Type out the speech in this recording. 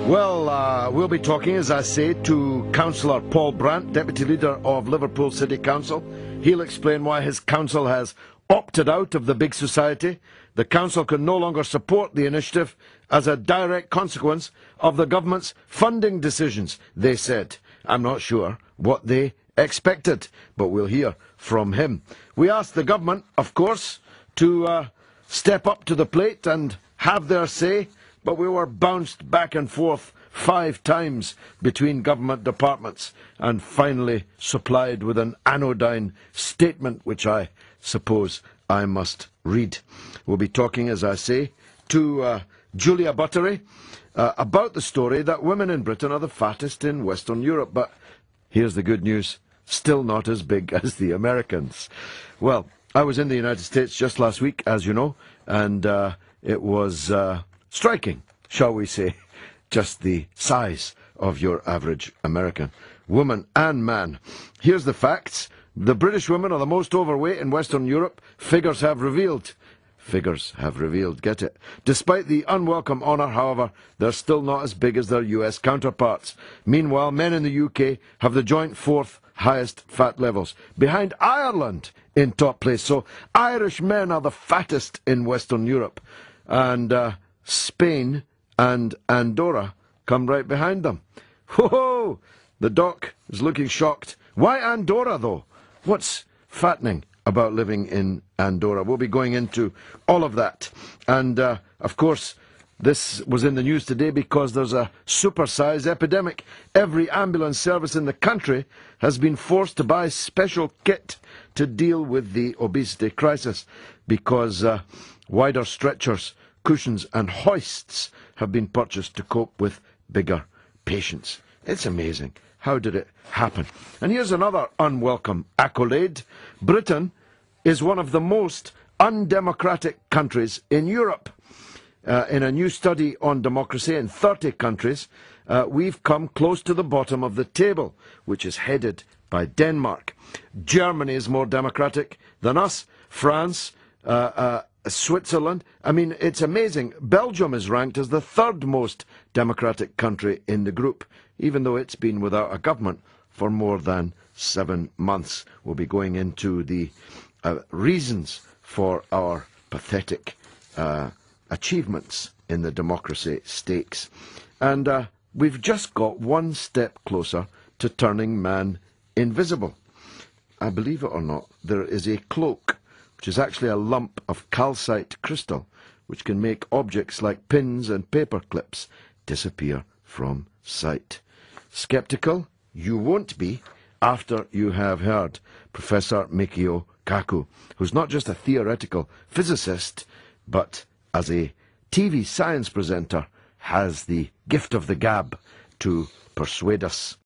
Well, we'll be talking, as I say, to Councillor Paul Brandt, Deputy Leader of Liverpool City Council. He'll explain why his council has opted out of the big society. The council can no longer support the initiative as a direct consequence of the government's funding decisions, they said. I'm not sure what they expected, but we'll hear from him. We asked the government, of course, to step up to the plate and have their say, but we were bounced back and forth 5 times between government departments and finally supplied with an anodyne statement, which I suppose I must read. We'll be talking, as I say, to Julia Buttery about the story that women in Britain are the fattest in Western Europe. But here's the good news, still not as big as the Americans. Well, I was in the United States just last week, as you know, and it was striking, shall we say, just the size of your average American woman and man. Here's the facts. The British women are the most overweight in Western Europe. Figures have revealed. Figures have revealed, get it? Despite the unwelcome honour, however, they're still not as big as their US counterparts. Meanwhile, men in the UK have the joint 4th highest fat levels, behind Ireland in top place. So Irish men are the fattest in Western Europe, and Spain and Andorra come right behind them. Ho-ho! The doc is looking shocked. Why Andorra, though? What's fattening about living in Andorra? We'll be going into all of that. And, of course, this was in the news today because there's a supersize epidemic. Every ambulance service in the country has been forced to buy special kit to deal with the obesity crisis because wider stretchers, cushions and hoists have been purchased to cope with bigger patients. It's amazing. How did it happen? And here's another unwelcome accolade. Britain is one of the most undemocratic countries in Europe. In a new study on democracy in 30 countries, we've come close to the bottom of the table, which is headed by Denmark. Germany is more democratic than us. France, Switzerland. I mean, it's amazing. Belgium is ranked as the 3rd most democratic country in the group, even though it's been without a government for more than 7 months. We'll be going into the reasons for our pathetic achievements in the democracy stakes. And we've just got one step closer to turning man invisible. I believe it or not, there is a cloak, which is actually a lump of calcite crystal, which can make objects like pins and paper clips disappear from sight. Sceptical? You won't be after you have heard Professor Mikio Kaku, who's not just a theoretical physicist, but as a TV science presenter has the gift of the gab to persuade us.